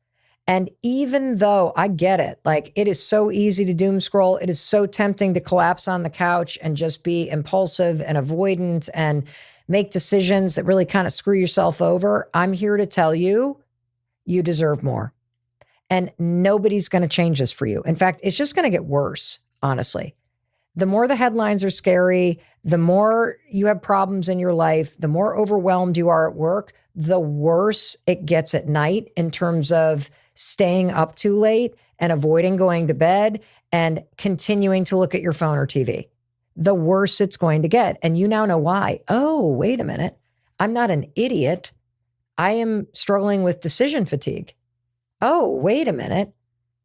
And even though I get it, like, it is so easy to doom scroll, it is so tempting to collapse on the couch and just be impulsive and avoidant and make decisions that really kind of screw yourself over. I'm here to tell you, you deserve more. And nobody's going to change this for you. In fact, it's just going to get worse, honestly. The more the headlines are scary, the more you have problems in your life, the more overwhelmed you are at work, the worse it gets at night in terms of staying up too late and avoiding going to bed and continuing to look at your phone or TV. The worse it's going to get. And you now know why. Oh, wait a minute. I'm not an idiot. I am struggling with decision fatigue. Oh, wait a minute.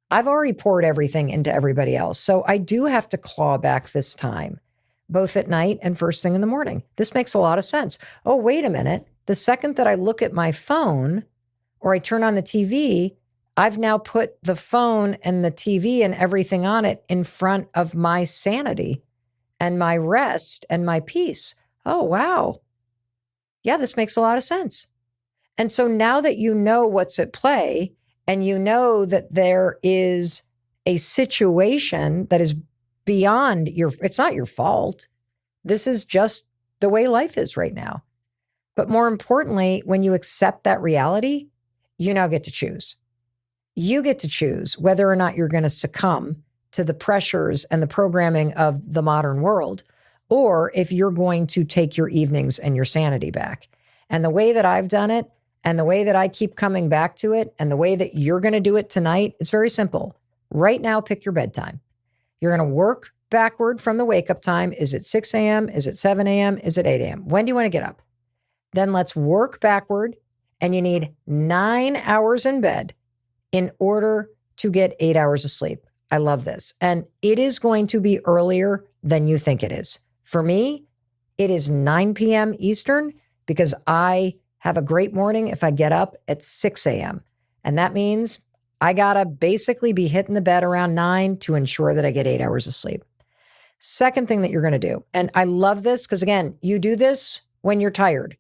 I've already poured everything into everybody else. So I do have to claw back this time, both at night and first thing in the morning. This makes a lot of sense. Oh, wait a minute. The second that I look at my phone or I turn on the TV, I've now put the phone and the TV and everything on it in front of my sanity and my rest and my peace. Oh, wow. Yeah, this makes a lot of sense. And so now that you know what's at play, and you know that there is a situation that is beyond it's not your fault. This is just the way life is right now. But more importantly, when you accept that reality, you now get to choose. You get to choose whether or not you're going to succumb to the pressures and the programming of the modern world, or if you're going to take your evenings and your sanity back. And the way that I've done it, and the way that I keep coming back to it, and the way that you're going to do it tonight is very simple. Right now, pick your bedtime. You're going to work backward from the wake up time. Is it 6 a.m.? Is it 7 a.m.? Is it 8 a.m.? When do you want to get up? Then let's work backward, and you need 9 hours in bed in order to get 8 hours of sleep. I love this. And it is going to be earlier than you think it is. For me, It is 9 p.m. Eastern because I have a great morning if I get up at 6 a.m. And that means I got to basically be hitting the bed around 9 to ensure that I get 8 hours of sleep. Second thing that you're going to do, and I love this because, again, you do this when you're tired.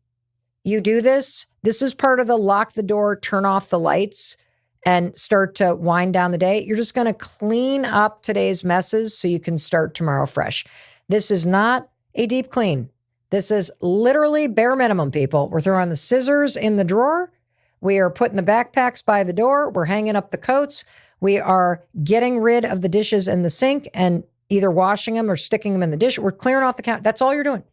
You do this. This is part of the lock the door, turn off the lights, and start to wind down the day. You're just going to clean up today's messes so you can start tomorrow fresh. This is not a deep clean. This is literally bare minimum, people. We're throwing the scissors in the drawer. We are putting the backpacks by the door. We're hanging up the coats. We are getting rid of the dishes in the sink and either washing them or sticking them in the dish. We're clearing off the counter. That's all you're doing.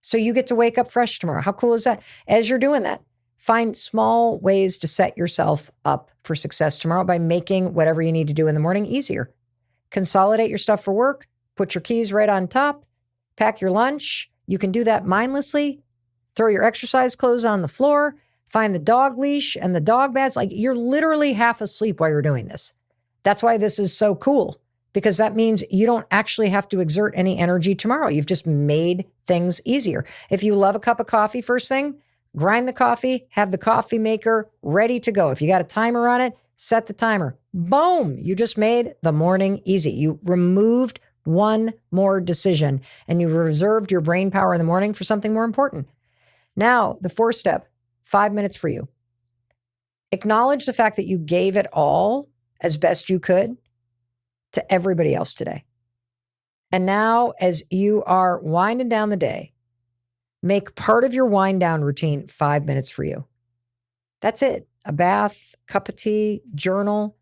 So you get to wake up fresh tomorrow. How cool is that? As you're doing that, find small ways to set yourself up for success tomorrow by making whatever you need to do in the morning easier. Consolidate your stuff for work. Put your keys right on top. Pack your lunch. You can do that mindlessly. Throw your exercise clothes on the floor. Find the dog leash and the dog bags. Like, you're literally half asleep while you're doing this. That's why this is so cool, because that means you don't actually have to exert any energy tomorrow. You've just made things easier. If you love a cup of coffee first thing, grind the coffee, have the coffee maker ready to go. If you got a timer on it, set the timer. Boom, you just made the morning easy. You removed one more decision and you reserved your brain power in the morning for something more important. Now, the fourth step, 5 minutes for you. Acknowledge the fact that you gave it all as best you could to everybody else today. And now, as you are winding down the day, make part of your wind down routine 5 minutes for you. That's it. A bath, cup of tea, journal.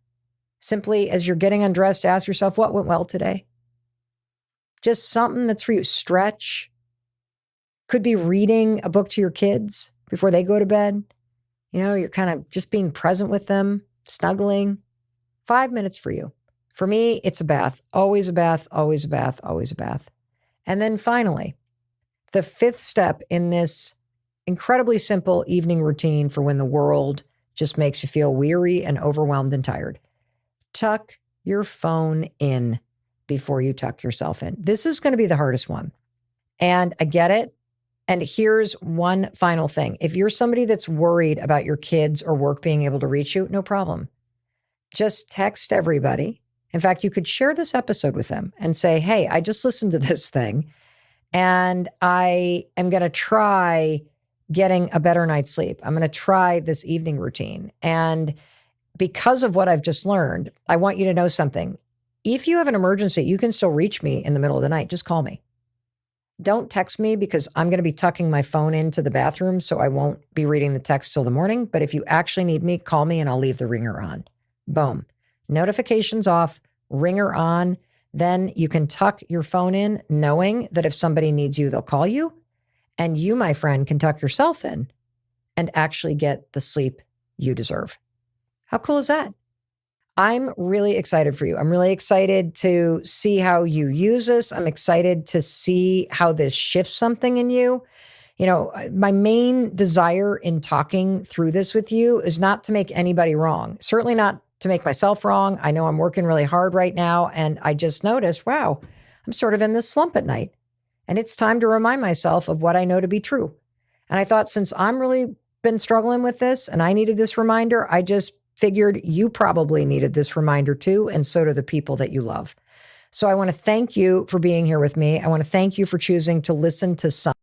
Simply, as you're getting undressed, ask yourself, what went well today? Just something that's for you. Stretch. Could be reading a book to your kids before they go to bed. You know, you're kind of just being present with them, snuggling. 5 minutes for you. For me, it's a bath. Always a bath, always a bath, always a bath. And then finally, the fifth step in this incredibly simple evening routine for when the world just makes you feel weary and overwhelmed and tired. Tuck your phone in before you tuck yourself in. This is going to be the hardest one. And I get it. And here's one final thing. If you're somebody that's worried about your kids or work being able to reach you, no problem. Just text everybody. In fact, you could share this episode with them and say, hey, I just listened to this thing and I am going to try getting a better night's sleep. I'm going to try this evening routine. And because of what I've just learned, I want you to know something. If you have an emergency, you can still reach me in the middle of the night. Just call me. Don't text me because I'm going to be tucking my phone into the bathroom, so I won't be reading the text till the morning. But if you actually need me, call me and I'll leave the ringer on. Boom. Notifications off, ringer on. Then you can tuck your phone in knowing that if somebody needs you, they'll call you. And you, my friend, can tuck yourself in and actually get the sleep you deserve. How cool is that? I'm really excited for you. I'm really excited to see how you use this. I'm excited to see how this shifts something in you. You know, my main desire in talking through this with you is not to make anybody wrong, certainly not to make myself wrong. I know I'm working really hard right now, and I just noticed, wow, I'm sort of in this slump at night. And it's time to remind myself of what I know to be true. And I thought, since I'm really been struggling with this and I needed this reminder, I just figured you probably needed this reminder too, and so do the people that you love. So I want to thank you for being here with me. I want to thank you for choosing to listen to some